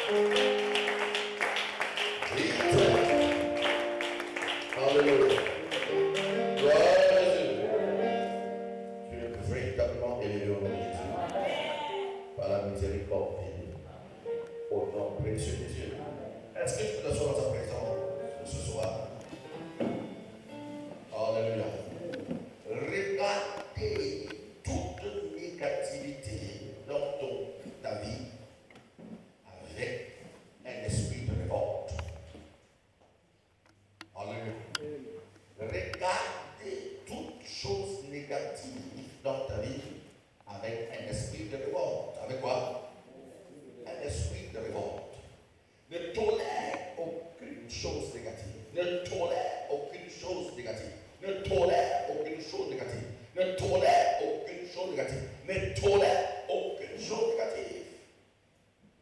Alléluia. Gloire à Jésus. Tu es véritablement élevé au nom de Jésus. Par la miséricorde divine. Au nom précieux de Dieu. Est-ce que tu peux t'asseoir dans sa présence ce soir? Alléluia. Regardez toute négativité dans ta vie avec un esprit de révolte. Alléluia. Regardez toute chose négative dans ta vie avec un esprit de révolte. Avec quoi? Un esprit de révolte. Ne tolère aucune chose négative. Ne tolère aucune chose négative. Ne tolère aucune chose négative. Ne tolère aucune chose négative. Ne tolère aucune chose négative.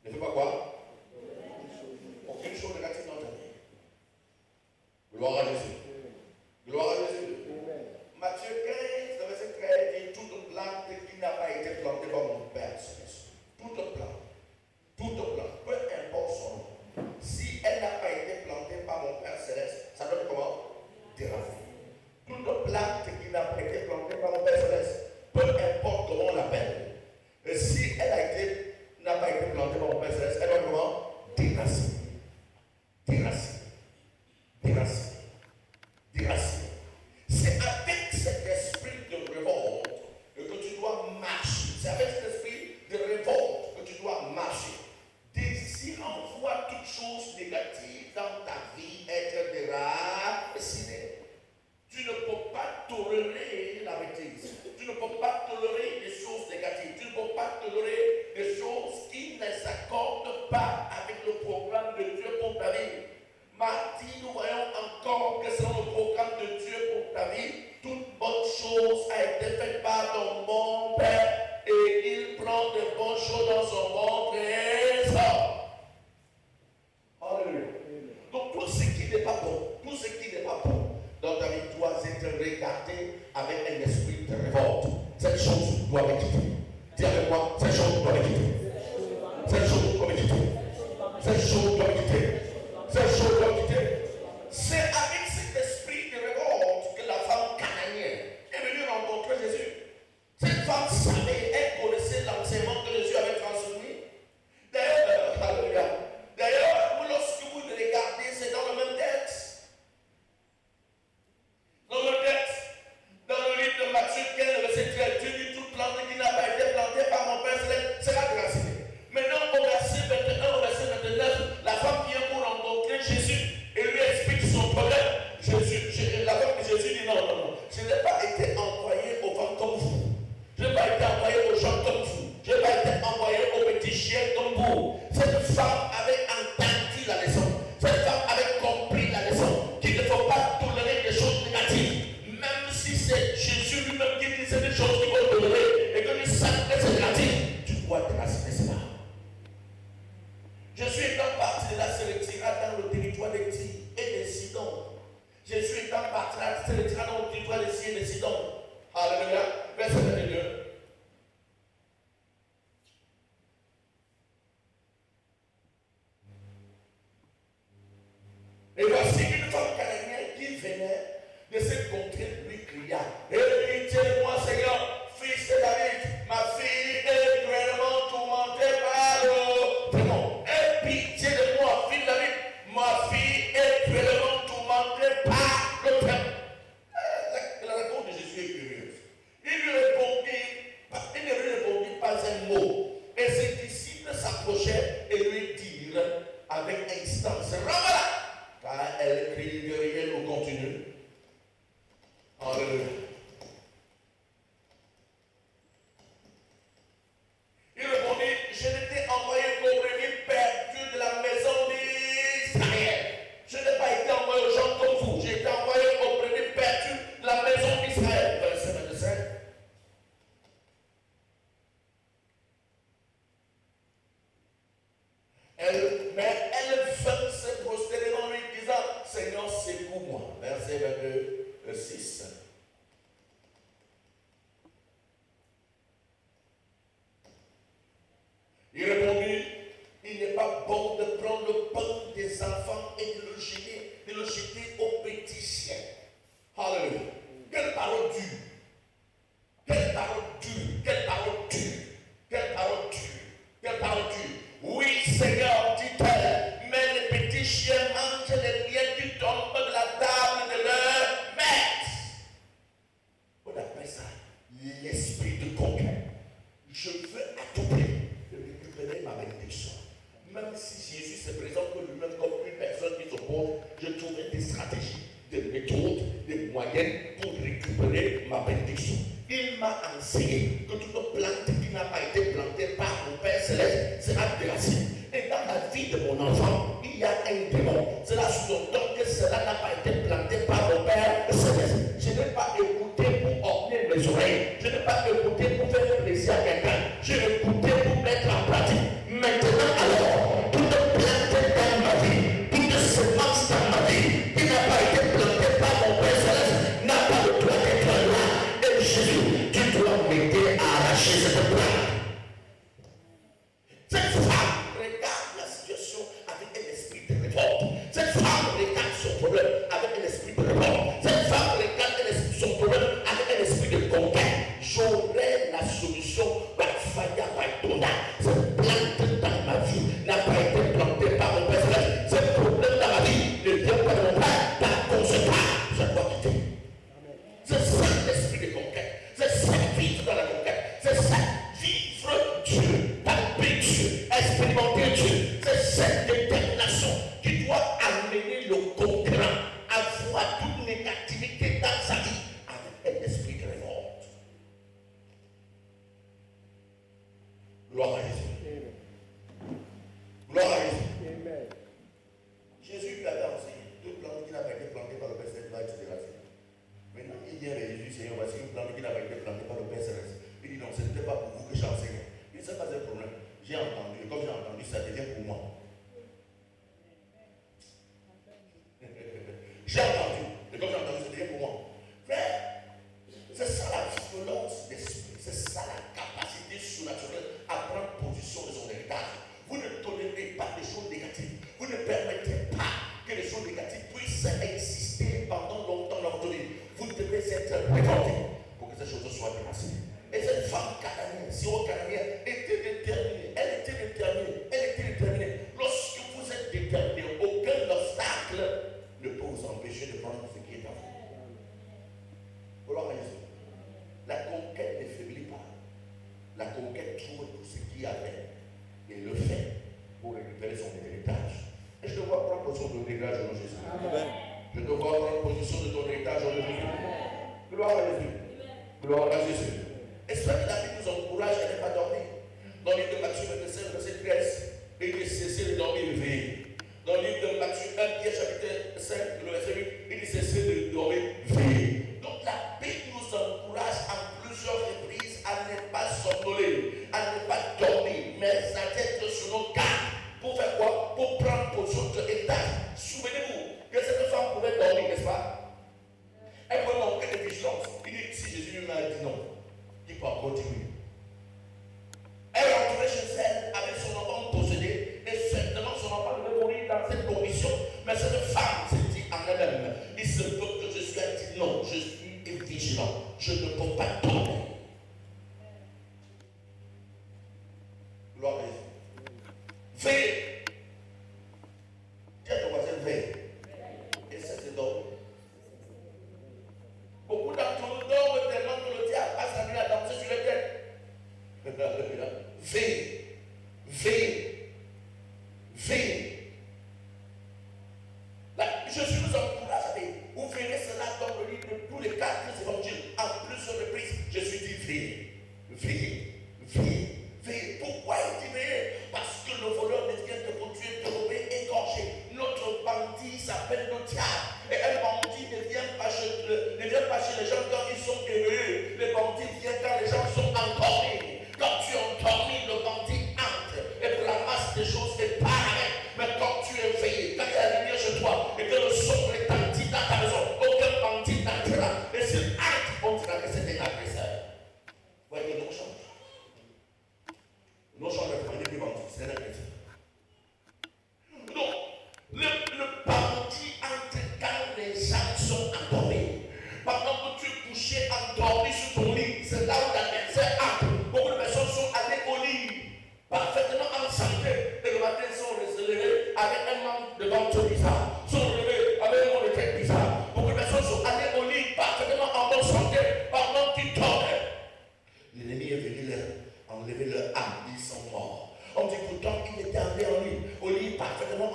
Ne fais pas quoi? Aucune chose négative dans ta vie. Gloire à Jésus. Gloire à Jésus. Matthieu 15, le verset 13 dit: toute plante qui n'a pas été plantée par mon Père céleste. Toute plante, peu importe son nom, si elle n'a pas été plantée par mon Père céleste, ça donne comment? Des racines. Toute plante qui n'a pas été plantée par mon Père céleste, peu importe comment on l'appelle, et si elle n'a pas été plantée par mon Père céleste, elle donne comment? Des racines. Des racines. Des racines. Des racines. C'est avec cet esprit de révolte que tu dois marcher. C'est avec cet esprit de révolte que tu dois marcher. Désirant voir toute chose négative dans ta vie être déracinée. Tu ne peux pas tolérer la bêtise. Tu ne peux pas tolérer des choses négatives. Tu ne peux pas tolérer des choses qui ne s'accordent pas avec le programme de Dieu pour ta vie. Mardi, nous voyons encore que selon le programme de Dieu pour ta vie, toute bonne chose a été faite par ton bon Père et il prend de bonnes choses dans son bon trésor. Alléluia. Donc tout ce qui n'est pas bon, tout ce qui n'est pas bon dans ta vie doit être regardé avec un esprit de révolte. Cette chose doit me quitter. Dis avec moi, cette chose doit me quitter. Cette chose doit me quitter. Cette chose doit me quitter. Cette chose doit me quitter. C'est avec cet esprit de révolte que la femme cananienne est venue rencontrer Jésus. Cette femme savait, elle connaissait l'enseignement que Jésus avait transmis. D'ailleurs, alléluia. D'ailleurs, lorsque vous regardez, c'est dans le même texte. Dans le texte, dans le livre de Matthieu 15, verset 13, Dieu dit: toute plante qui n'a pas été plantée par mon Père céleste sera déracinée. Maintenant, au verset 21, au verset 29, la femme vient pour rencontrer Jésus et lui explique son problème. La femme de Jésus dit: non, je n'ai pas été envoyé au vent comme vous. Je n'ai pas été envoyé aux gens comme vous. Je n'ai pas été envoyé aux petits chiens comme vous. Cette femme avait entendu la leçon. Cette femme avait compris la leçon. Qu'il ne faut pas tolérer des choses négatives. Même si c'est Jésus lui-même qui dit c'est des choses qu'il faut tolérer et que tu sais que c'est négatif, tu dois déraciner cela. Jésus étant parti de là, se retira dans le territoire des Tyr et des Sidon. Jésus étant parti de là, se retira dans le territoire des Tyr et des Sidon. Alléluia. Verset 22. Et voici une femme cananéenne qui venait de cette contrée lui cria: pitié-moi, Seigneur, fils de David, ma fille est cruellement tourmentée par le démon. Aie pitié de moi, fils de David, ma fille est cruellement tourmentée par le démon. La réponse de Jésus est curieuse. Il ne lui répondit pas un mot. Et ses disciples s'approchaient et lui dirent avec instance: ramène-la! Car elle crie de rien nous continue. Alléluia. Il répondit: je n'étais envoyé qu'aux brebis perdues de la maison d'Israël. Je n'ai pas été envoyé aux gens comme vous. J'ai été envoyé aux brebis perdues de la maison d'Israël. Verset 27. Mais elle vint se prosterner devant lui, disant: Seigneur, secours-moi. Verset 22, 6. Il répondit: il n'y n'est pas bon de prendre le pain des enfants et de le jeter aux petits chiens. Alléluia. Quelle parole dure. Quelle parole dure. Quelle parole dure. Quelle parole dure. Quelle parole dure. Oui, Seigneur, dit-elle, mais les petits chiens mangent les miettes qui tombent de la table de leur maître. On appelle ça l'esprit de conquête. Je veux à tout prix récupérer ma bénédiction. Même si Jésus se présente lui-même comme une personne qui s'oppose, je trouverai des stratégies, des méthodes, des moyens pour récupérer ma bénédiction. Il m'a enseigné que toute plante qui n'a pas été plantée par mon Père Céleste sera déracée. Et dans la vie de mon enfant, il y a un démon. Cela sous-entend que cela n'a pas été planté par mon Père Céleste. Je n'ai pas écouté pour orner mes oreilles. Je n'ai pas écouté pour faire plaisir à quelqu'un. Je l'ai écouté pour mettre en pratique. Maintenant alors, toute plante dans ma vie, toute semence dans ma vie, qui n'a pas été plantée par mon Père Céleste, n'a pas le droit d'être là. Et Jésus, tu dois m'aider à arracher cette plante. Cette femme regarde la situation avec un esprit de révolte. Cette femme regarde son problème avec un esprit de révolte. Cette femme regarde son problème avec un esprit de conquête. J'aurai la solution par Faya Baïtona. Cette plante dans ma vie n'a pas été plantée par mon Père Céleste. Ce problème dans ma vie ne vient pas de mon Père. Par conséquent, je dois quitter. C'est ça l'esprit de conquête. C'est ça vivre dans la conquête. C'est ça vivre Dieu, palper Dieu, expérimenter Dieu. C'est cette détermination qui doit amener le concurrent à voir toute négativité dans sa vie avec un esprit de révolte. Gloire à Jésus. Gloire à Jésus. Amen. Jésus lui avait enseigné deux plantes qui n'avaient pas été plantées par le Père Céleste, etc. Maintenant, il vient vers Jésus, Seigneur, voici une plante qui n'avait été plantée par le Père Céleste. Il dit non, ce n'était pas pour vous que j'enseigne. Il dit, ce n'est pas un problème. J'ai entendu, et comme j'ai entendu, ça devient pour moi. J'ai entendu, et comme j'ai entendu, ça devient pour moi. Frère, c'est ça la violence d'esprit, c'est ça la capacité surnaturelle à prendre position de son héritage. Vous ne tolérez pas des choses négatives. Vous ne permettez pas que les choses négatives puissent exister pendant longtemps dans votre vie. Vous devez être révolté pour que ces choses soient dépassées. Et cette femme cananienne, syro-cananienne, était déterminée. Elle était déterminée. Elle était déterminée. Lorsque vous êtes déterminé, aucun obstacle ne peut vous empêcher de prendre ce qui est à vous. Gloire à Jésus. La conquête ne faiblit pas. La conquête trouve tout ce qui avait et le fait pour récupérer son héritage. Et je te vois prendre position de ton héritage au nom de Jésus. Amen. Je te vois prendre position de ton héritage au nom de Jésus. Gloire à Jésus. Gloire à Jésus. Espère que la Bible nous encourage à ne pas dormir. Dans le livre de Matthieu 25, verset 13, il dit cessez de dormir et veiller. Dans le livre de Matthieu 1, Pierre chapitre 5, le verset 8, il dit cessez de dormir et veiller. Donc la Bible nous encourage en plusieurs reprises à ne pas somnoler, à ne pas dormir, mais à être sur nos gardes. Pour faire quoi? Pour prendre position de héritage. Souvenez-vous que cette femme pouvait dormir, n'est-ce pas? Elle pouvait manquer de vigilance. Il dit si Jésus lui m'a dit non, il peut encore dire oui. Elle rentrait chez elle avec son enfant possédé, et certainement son enfant devait mourir dans cette condition. Mais cette femme s'est dit en elle-même, il se peut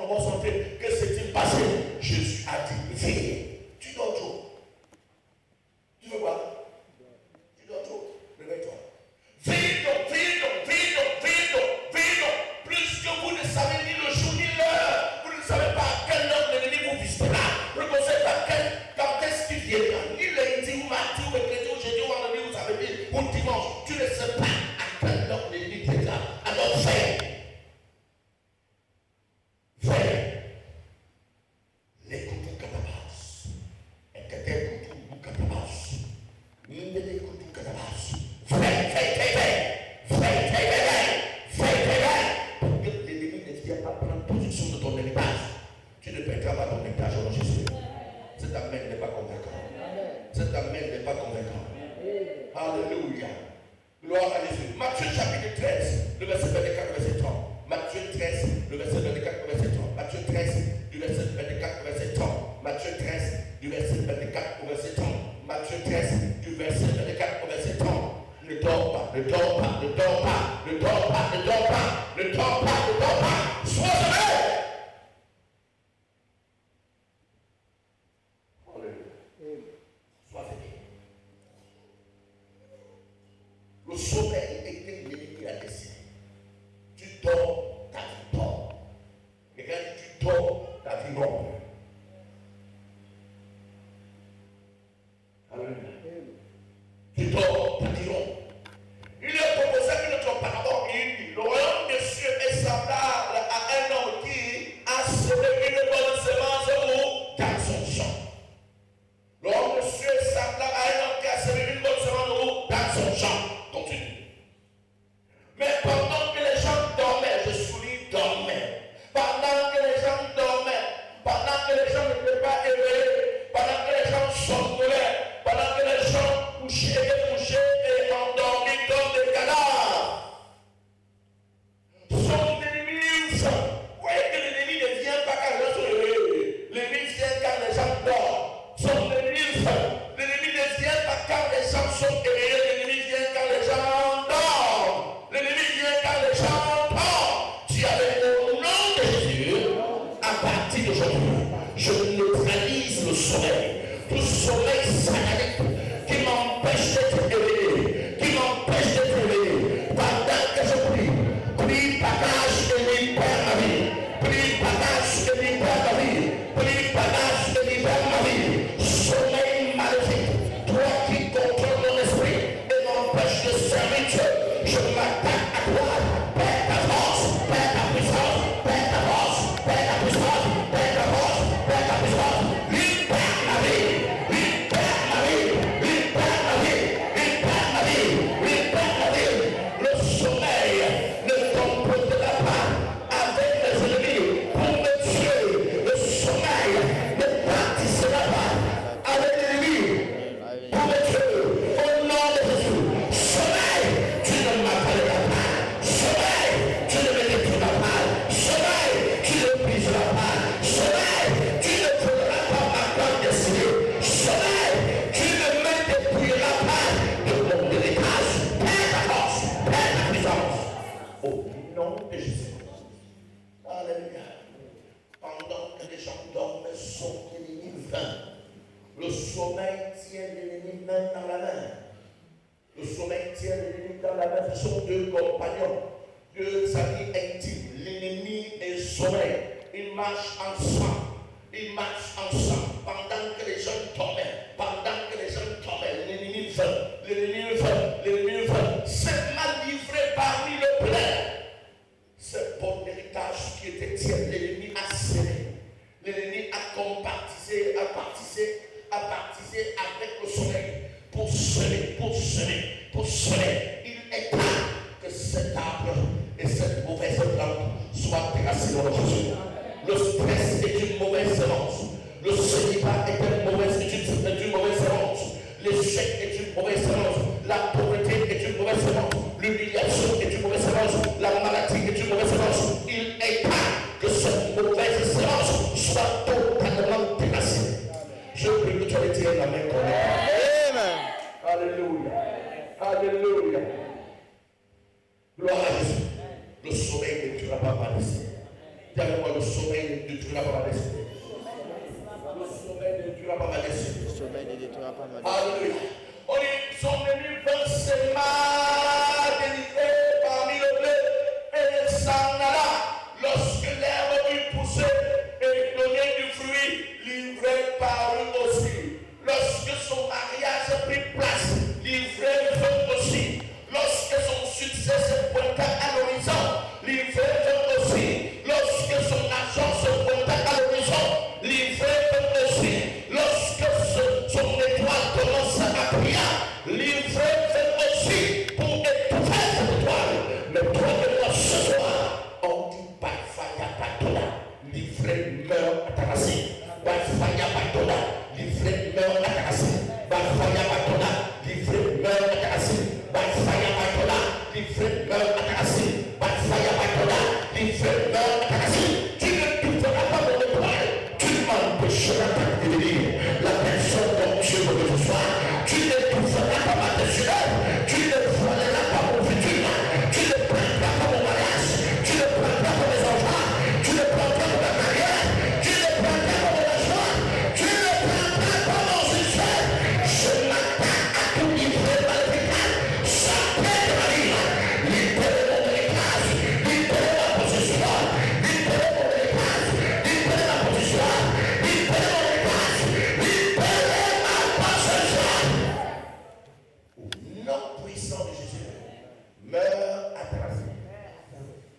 en bonne santé. Que s'est-il passé? Jésus a dit, veille. Tu dors trop. Tu veux quoi? Tu dors trop. Réveille-toi. Veille donc, veille donc, veille donc, veille donc, veille donc. Plus que vous ne savez ni le jour ni l'heure. Vous ne savez pas à quelle heure l'ennemi vous visitera. Vous ne savez pas quand est-ce qu'il viendra. Ni lundi ou mardi ou mercredi ou jeudi ou vendredi ou samedi ou dimanche. Tu ne sais pas à quelle heure l'ennemi viendra. Alors veille. Veille. Les couteaux catabas. Et que des couteaux catabas. Il y a des couteaux catabas. Veille, veille, veille, veille. Veille, veille, veille, veille. Veille, veille, veille. Pour que l'ennemi ne vienne pas prendre position de ton héritage. Tu ne perdras pas ton héritage au nom de Jésus. Cet amen n'est pas convaincant. Cet amen n'est pas convaincant. Alléluia. Gloire à Jésus. Matthieu chapitre 13, le verset 24, verset 30. Matthieu 13, le verset 24, verset 30. Matthieu 13, du verset 24, verset 30. Matthieu 13, du verset 24 au verset 30. Matthieu 13, du verset 24 au verset 30. Ne dors pas, ne dors pas, ne dors pas, ne dors pas, ne dors pas, ne dors pas, ne dors pas. Sois éveillé. Sois éveillé. Le sommeil était l'ennemi à destinée. Tu dors, ta vie dort. Et quand tu dors, ta vie dort. Alléluia. Tu dors, ta vie dort. Il est proposé que notre parabole, il dit, le royaume des cieux est semblable à un homme qui a semé une bonne semence dans son champ. Le royaume des cieux est semblable à un homme qui a semé une bonne semence dans son champ. Continue. Mais pendant que les gens dormaient, je souligne dormaient, pendant que les gens dormaient, pendant que les gens n'étaient pas éveillés, pendant que les gens somnolaient, pendant que les gens couchaient et endormis comme des cadavres, son ennemi, vous voyez que l'ennemi ne vient pas quand les gens sont éveillés, l'ennemi vient quand les gens dorment. Son ennemi ne vient pas quand les gens sont éveillés, l'ennemi vient quand les gens dorment. L'ennemi vient quand les gens dorment. Tu avais au nom de Jésus, à partir d'aujourd'hui, je neutralise le sommeil. Tout sommeil satanique qui m'empêche d'être éveillé, qui m'empêche d'être éveillé. Pendant que je prie bagage et libère ma vie. Prie bagage et libère ma vie. Prie bagage et libère ma vie. Sommeil maléfique, toi qui contrôles mon esprit et m'empêche de servir Dieu, je m'attaque à toi. Perds ta force, perds ta puissance, perds ta force, perds ta puissance, perds ta force, perds ta puissance. Libère ma vie, libère ma vie, libère ma vie, libère ma vie, libère ma vie. Le sommeil ne complotera pas avec mes ennemis pour me tuer. Le sommeil ne participera pas avec l'ennemi pour me tuer. Au nom de Jésus, sommeil, tu ne m'appelleras pas. Sommeil, tu ne me détruiras pas. Sommeil, tu ne briseras pas. Sommeil, tu ne prendras pas ma grande destinée. Sommeil, tu ne me dépouilleras pas de mon héritage. Perds ta force, perds ta puissance. Au nom de Jésus. Alléluia. Pendant que les gens dorment, son ennemi vint. Le sommeil tient l'ennemi main dans la main. Le sommeil tient l'ennemi dans la main. Ce sont deux compagnons, deux amis intimes. L'ennemi et le sommeil. Ils marchent ensemble. Ils marchent ensemble. Pendant que les gens dormaient, pendant que les gens dormaient, l'ennemi vint. L'ennemi vint. L'ennemi vint. C'est mal livré parmi le plein. C'est bon héritage qui était tien. L'ennemi a serré. L'ennemi a compartisé, a partisé avec le soleil pour semer. Il est temps que cet arbre et cette mauvaise plante soient terrassés dans notre Jésus. Le stress est une mauvaise semence. Le célibat est une mauvaise semence. L'échec est une mauvaise semence. La pauvreté est une mauvaise semence. L'humiliation est une mauvaise semence. La maladie est une mauvaise semence. Il est temps que cette mauvaise semence soit totalement terrassée. Je prie que tu aies tiré la main comme ça. Alléluia. Alléluia. Gloire à Jésus. Le sommeil ne tuera pas ma destinée. Dis-moi, le sommeil ne détruira pas ma destinée. Le sommeil ne détruira pas ma destinée. Le sommeil ne détruira pas ma destinée. Alléluia. On dit, sont venus versément délivrés parmi le blé et s'en alla. Lorsque l'herbe eut poussé et donné du fruit, livré par eux aussi. Lorsque son mariage prit place, livré eux aussi. Lorsque son succès se pointa à l'horizon, livré eux aussi. Lorsque son argent se pointa à l'horizon, livré eux aussi. Lorsque son étoile commença à briller, livré eux aussi pour étouffer cette étoile. Mais toi et moi ce soir, on dit Bafaya Batola, livré meurt à ta racine. Bafaya Batola, livré meurt à ta racine. Bafaya Batola, livré meurt à ta racine. Bafaya Batola, livré meurt à ta racine. Bafaya Batola, livré meurt à ta racine. Tu ne toucheras pas mon étoile. Tu m'empêcheras pas de devenir la personne dont Dieu veut que je sois. Tu ne toucheras pas ma destinée. Tu ne voleras pas mon futur. Tu ne prendras pas mon mariage. Tu ne prendras pas mes enfants. Tu ne prendras pas ma carrière. Tu ne prendras pas mon argent. Tu ne prendras pas mon succès. Je m'attaque à tout livrer maléfical. Chacun de ma vie. Libérez mon héritage. Libérez ma position. Libérez mon héritage. Libérez ma position. Libérez mon héritage. Libérez ma position. Au nom puissant de Jésus, meurs à ta racine.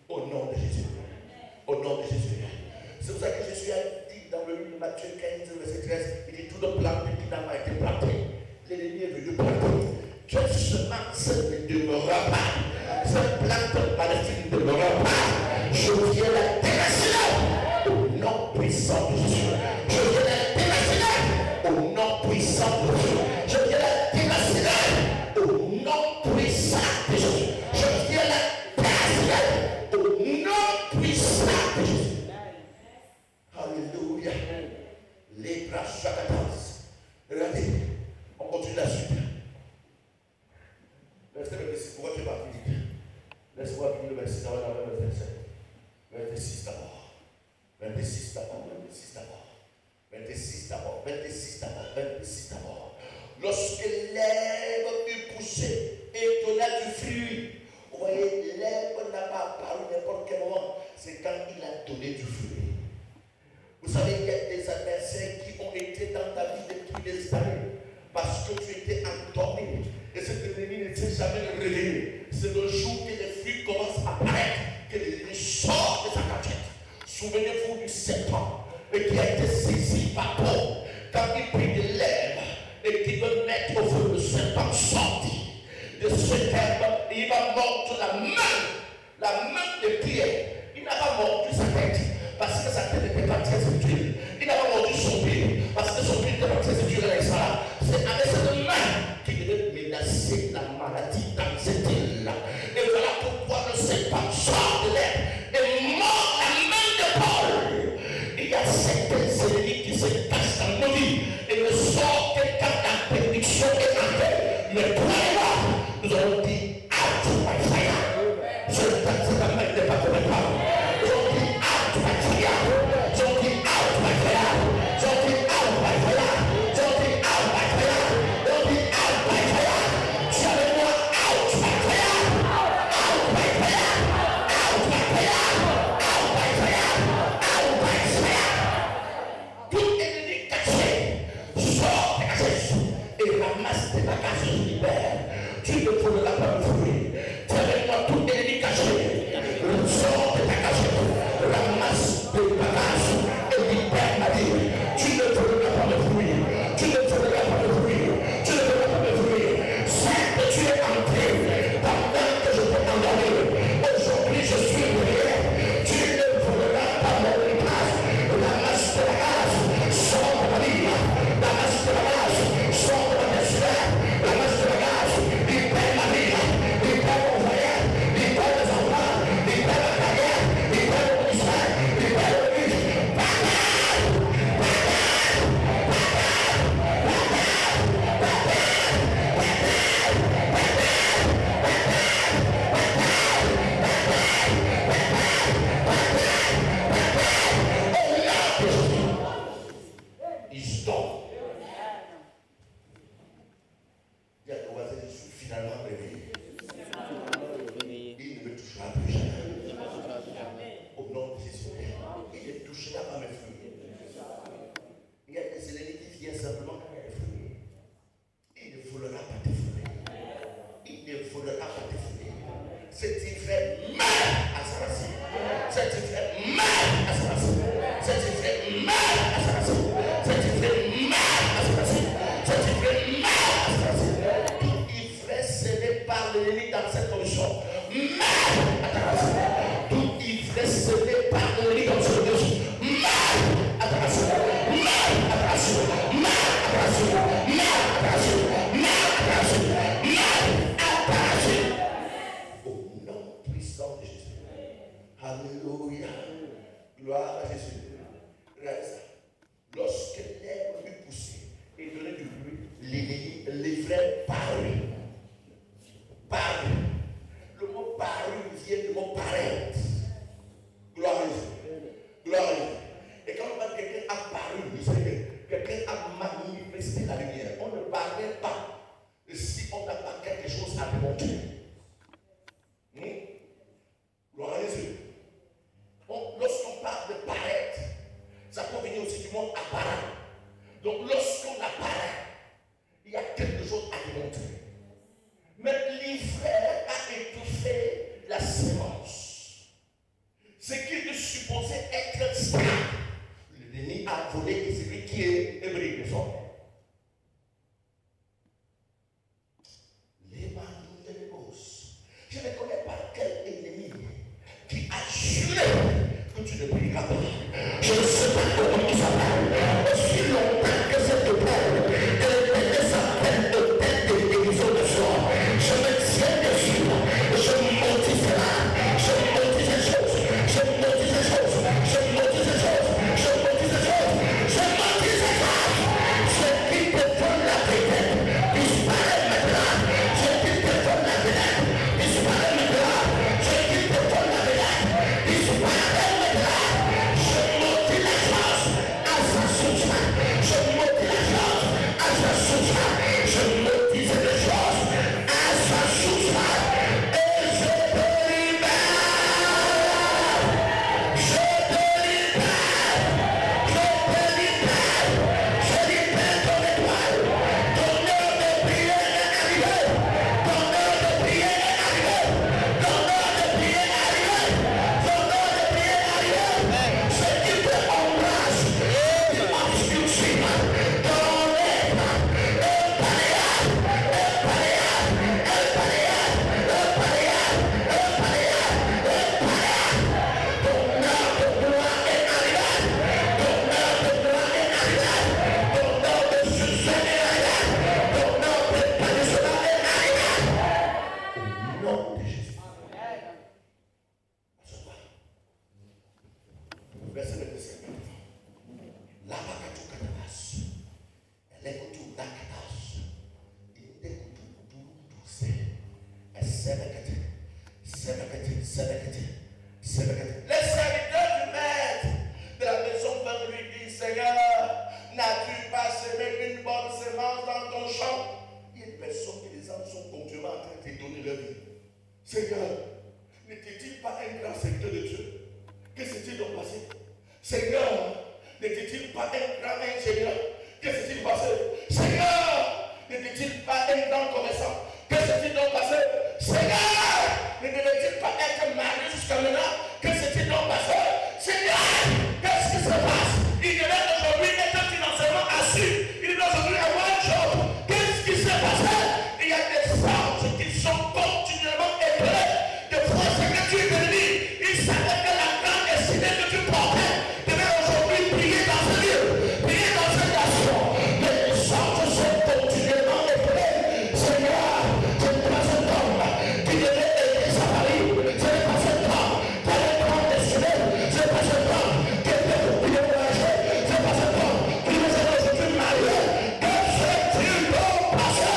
Au nom de Jésus. Au nom de Jésus. C'est pour ça que Jésus a dit dans le livre de Matthieu 15, verset 13, il dit tout le planté qui n'a pas été planté. L'ennemi est venu planter. Quelle semence ne demeurera pas. Cette plante maléfique ne demeurera pas. Je viens la déraciner au nom puissant de Jésus. Je viens la déraciner au nom puissant de Jésus. Je viens la déraciner au nom puissant de Jésus. Je viens la déraciner au nom puissant de Jésus. Alléluia. Les bras chakatas. Regardez, on continue la suite. Verset 26, pourquoi tu vas finir? Laisse-moi finir le verset 26 d'abord. 26 d'abord. 26 d'abord. 26 d'abord. 26 d'abord. 26 d'abord. Lorsque l'herbe fut poussée et donna du fruit. Vous voyez, l'herbe n'a pas apparu n'importe quel moment. C'est quand il a donné du fruit. Vous savez, il y a des adversaires qui ont été dans ta vie depuis des années parce que tu étais endormi et cet ennemi ne s'est jamais réveillé. C'est le jour que les fruits commencent à apparaître que l'ennemi sort de sa cachette. Souvenez-vous du serpent qui a été saisi par Paul quand il prit de l'herbe et qu'il veut mettre au feu. Le serpent sortit de cette herbe et il va mordre la main de Pierre. Il n'a pas mordu sa tête parce que sa tête n'était pas très utile. Il n'a pas mordu son pied parce que son pied n'était pas très utile. C'est avec cette main qu'il devait menacer la maladie dans cette île. Et voilà pourquoi le serpent sort de l'herbe et mord la main de Paul. Il y a certains ennemis qui se cachent dans nos vies et ne sortent que quand la bénédiction est enlevée. Mais toi et moi, nous allons dire out by fire. Je ne t'attends la main de pas comme toi. Nous allons dire out by fire. Nous allons dire out by fire. Nous allons dire out by fire. Nous allons dire toucheras pas mes fruits. Il y a des ennemis qui viennent simplement quand il y a des fruits. Il ne volera pas tes fruits. Il ne volera pas tes fruits. C'est il fait mal à sa racine. C'est il fait mal à sa racine. C'est il fait mal à sa racine. C'est il fait mal à sa racine. C'est il fait mal à sa racine. Tout ivresse scellé par l'ennemi dans cette condition. Mal à ta racine. Tout ivresse scellé par l'ennemi dans cette condition. Mal à ta racine. Mal à ta racine. Mal à ta racine. Mal à ta racine. Mal à ta racine. Mal à ta racine. Au nom puissant de Jésus. Alléluia. Gloire à Jésus. Reste. Lorsque l'herbe lui poussait et donnait du bruit, les vrais parut. Parut. Le mot parut vient du mot paraître. Gloire à Jésus. Gloire à Jésus. Et quand quelqu'un a paru, quelqu'un a manifesté la lumière. On ne parlait pas si on n'a pas quelque chose à démontrer. Gloire à Jésus. Lorsqu'on parle de paraître, ça peut venir aussi du mot apparent. Donc lorsqu'on apparaît, il y a quelque chose à démontrer. Mais l'ivraie a étouffé la sémence. Ce qui est supposé être stable. L'ennemi a volé et c'est lui qui est ébranlé. Les bandits de l'égos. Je ne connais pas quel ennemi qui a juré que tu ne prieras pas. Je ne sais pas comment il s'appelle. Aussi longtemps que cette peine, elle s'appelle de peine de guérison de soi. Je me tiens dessus. Je maudis cela. Je maudis ces choses. Je maudis ces choses. Je maudis ces choses. Je maudis ces choses. Je maudis ces choses. Ce qui te donne la vérité disparaît maintenant. Ce qui te donne la vérité disparaît maintenant. Ce qui te donne la vérité disparaît maintenant. Je maudis la chose à sa source. Je maudis la chose à sa source. Je maudis les choses à sa source. Et je te libère. Je te libère. Je te libère. Je libère ton étoile. Ton heure de prière est arrivée. Ton heure de prière est arrivée. Ton heure de prière est arrivée. Ton heure de prière est arrivée. Ce qui te embrasse, qui obscurcit, t'enlève. Au nom de Jésus. Verset 25. La bakatu katanas. Elekutu nakatas. Indekutu duruduse. Esemekete. Semekete. Semekete. Semekete. Les serviteurs du maître de la maison peuvent lui dire, Seigneur, n'as-tu pas semé une bonne semence dans ton champ? Il y a une personne qui les âmes sont continuellement en train de te donner leur vie. Seigneur, n'était-il pas un grand serviteur de Dieu? Que s'est-il donc passé? Seigneur, n'était-il pas un grand ingénieur? Que s'est-il passé? Seigneur, n'était-il pas un grand commerçant? Que s'est-il donc passé? Seigneur, ne devait-il pas être marié jusqu'à maintenant? Que s'est-il donc passé? Seigneur, qu'est-ce qui se passe? Il devait aujourd'hui être financièrement assis. Il doit aujourd'hui avoir un job. Qu'est-ce qui s'est passé? Il y a des anges qui sont continuellement éclairés. Des fois, c'est que tu es venu. Il savait que la grande destinée que tu portais devait aujourd'hui prier dans ce lieu, prier dans cette nation. Mais les anges sont continuellement éclairés. Seigneur, ce n'est pas cet homme qui devait aider sa famille. Ce n'est pas cet homme qui avait une grande destinée. Ce n'est pas cet homme qui était voyager. Ce n'est pas cet homme qui devait aujourd'hui marier. Que s'est-il donc passé?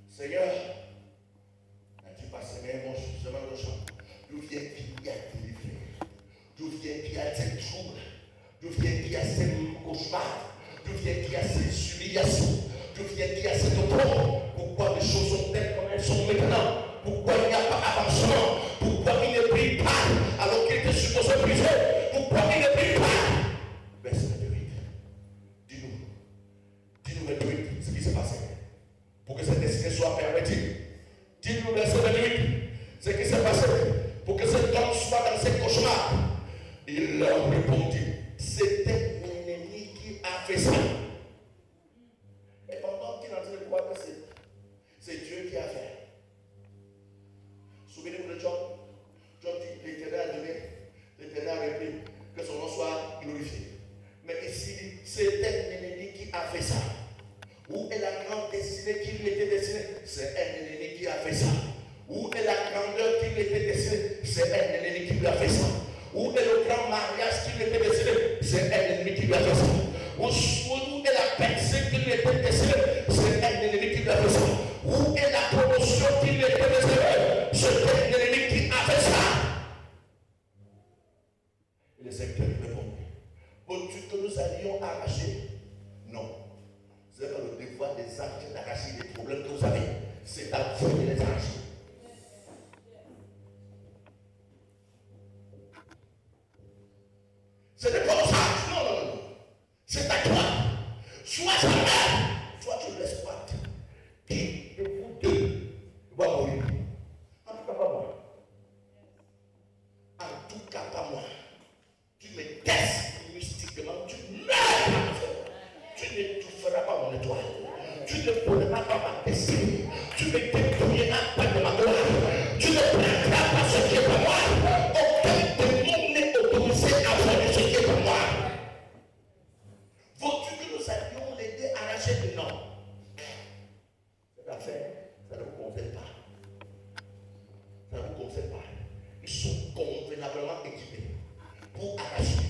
Seigneur, as-tu pas semé mon chemin de champ? D'où vient qui a délivré? D'où vient qui a ces troubles? D'où vient qui a ces cauchemars? D'où vient qui a ces humiliations? D'où vient qui a cette opprobre? Pourquoi les choses sont telles comme elles sont maintenant? Pourquoi il n'y a pas avancement? Pourquoi il ne brille pas? c'est un ennemi qui lui a fait ça. Où est le grand mariage qui lui était décidé? C'est un ennemi qui lui a fait ça. Où est la personne qui lui était décidée? C'est un ennemi qui lui a fait ça. Où est la promotion qui lui était décidée? C'est un ennemi qui a fait ça. Et les secteurs répondent. Veux-tu que nous allions arracher? Non. Ce n'est pas le devoir des anges d'arracher les problèmes que vous avez. C'est à vous de les arracher. Ce n'est pas ça. Non, non, non. C'est à toi. Soit ça va, soit tu l'exploites. Qui de vous deux va mourir? En tout cas, pas moi. En tout cas, pas moi. Tu me testes mystiquement, tu meurs. Tu n'étoufferas pas mon étoile. Tu ne pourras pas ma destinée. Tu ne détruiras pas de ma gloire. Tu ne prendras pas ce qui est pour moi. Aucun démon n'est autorisé à faire ce qui est pour moi. Veux-tu que nous allions l'aider à arracher du nom? Cette affaire, ça ne vous concerne pas. Ça ne vous concerne pas. Ils sont convenablement équipés pour arracher.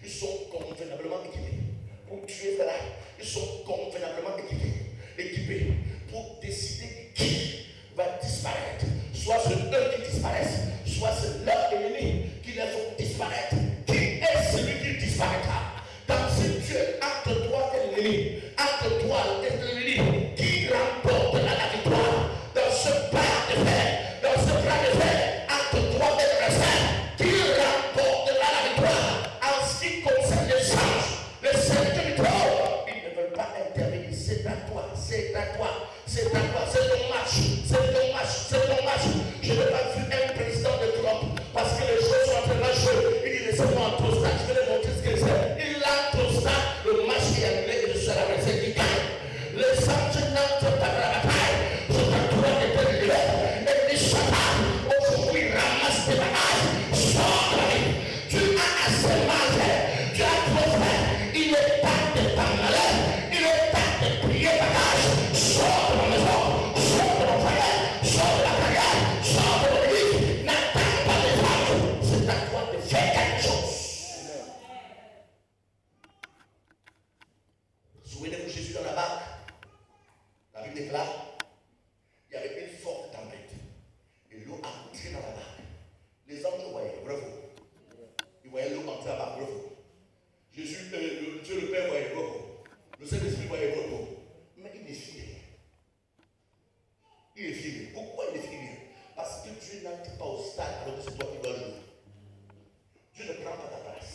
Ils sont convenablement équipés pour tuer cela. Ils sont convenablement équipés pour décider qui va disparaître. Soit c'est eux qui disparaissent, soit c'est leur ennemi qui les font disparaître. Qui est celui qui disparaîtra? Dans ce Dieu, entre toi et l'ennemi, entre toi et l'ennemi, qui remportera la victoire? Dans ce bras de fer, dans ce bras de fer, entre toi et l'adversaire, qui remportera la victoire? En ce qui concerne les anges, les serviteurs du trône, ils ne veulent pas intervenir. C'est à toi, c'est à toi, c'est à toi, c'est ton match, c'est ton match, c'est ton match. Je n'ai pas vu un président de Trump parce que les choses sont en train de marcher. Il dit laissez-moi en trop stade, je vais les montrer ce qu'il fait. Il a trop stade, le match est annulé et je suis à la verset qui gagne. Les anges n'entrent pas dans la bataille. C'est à toi de te lever et de Satan. Aujourd'hui, ramasse tes bagages, sors de la vie. Tu as assez mangé, tu as trop fait. Il est temps de t'en aller. Il est temps de prier bagage. Sors de la maison, sors de mon foyer, sors de la carrière, sors de l'église. N'attends pas les anges. C'est à toi de faire quelque chose. Souvenez-vous Jésus dans la barque. La Bible déclare, il y avait une forte tempête. Et l'eau a entré dans la barque. Les anges voyaient, bravo. Ils voyaient l'eau entrer dans la barque, bravo. Jésus, Dieu le Père voyait, bravo. Le Saint-Esprit voyait, bravo. Mais il ne fit rien. Il ne fit rien. Pourquoi il ne fit rien? Parce que Dieu n'entre pas au stade alors que c'est toi qui dois jouer. Dieu ne prend pas ta place.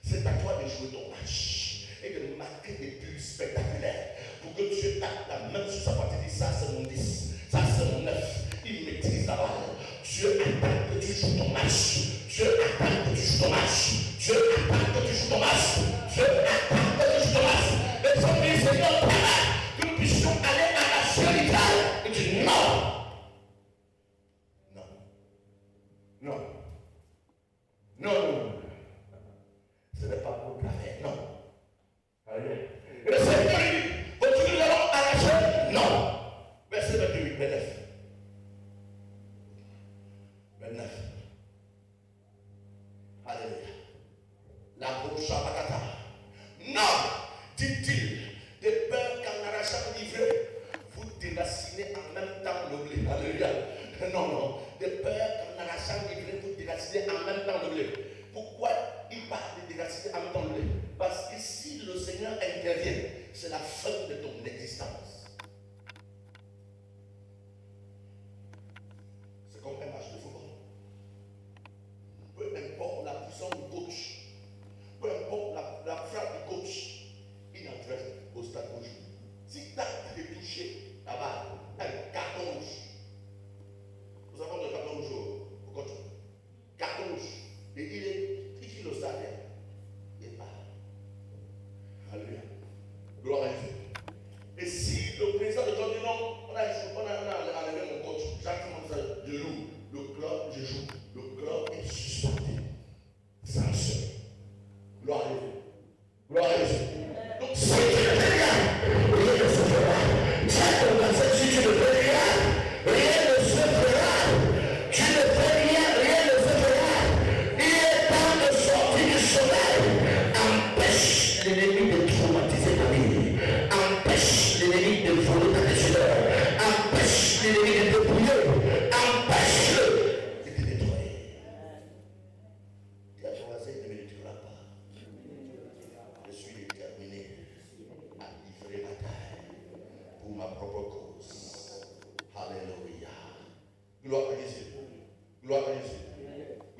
C'est à toi de jouer ton match et de marquer des buts spectaculaires pour que Dieu tape la main sur sa partie et dit ça c'est mon 10, ça c'est mon 9. Il maîtrise la balle. Dieu attend que tu joues ton match. Dieu attend que tu joues ton match. Dieu attend que tu joues ton match. Dieu attend que tu joues ton match. Les hommes disent Seigneur, que nous puissions aller à la spirituelle. Et tu dis non. Non. Non. Non, non, non. Ce n'est pas pour la faire, non. Et le Seigneur dit, veux-tu que nous allons arracher? Non. Verset 28, 29. 29. Alléluia. La bouche à Bakata. Non, dit-il, de peur qu'en arrachant l'ivraie, vous déracinez en même temps le blé. Alléluia. Non, non. De peur qu'en arrachant l'ivraie, vous déracinez en même temps le blé. Pourquoi il parle de déraciner en même temps le blé? Parce que si le Seigneur intervient, c'est la fin de ton existence. C'est comme un match de football. Peu importe la puissance du coach, peu importe la frappe du coach, il entre au stade rouge. Si tu as été touché là-bas, un carton rouge. Nous avons le carton rouge au coach. Carton rouge. Et il est ici le stade. Il part. Alléluia. Gloire à Dieu. Et si le président de club dit non, on a enlevé mon coach, exactement ça, je loue. Le club, je joue. Le club est suspendu. Sanction. Gloire à Dieu. Gloire à Dieu. Donc si tu ne fais rien, rien ne se fera. Si tu ne fais rien, rien ne se fera. Tu ne fais rien, rien ne se fera.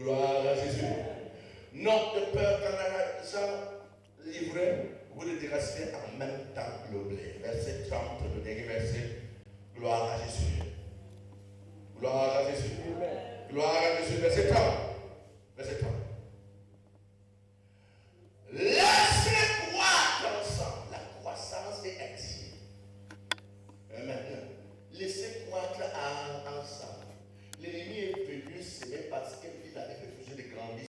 Gloire à Jésus. Notre Père quand ça livré, vous le direz en même temps le blé. Verset 30, le dernier verset. Gloire à Jésus. Gloire à Jésus. Gloire à Jésus. Verset 30. Verset 30. Laissez croître ensemble. La croissance est active. Maintenant, laissez croître ensemble. L'ennemi est venu s'aimer parce qu'il avait refusé de grandir.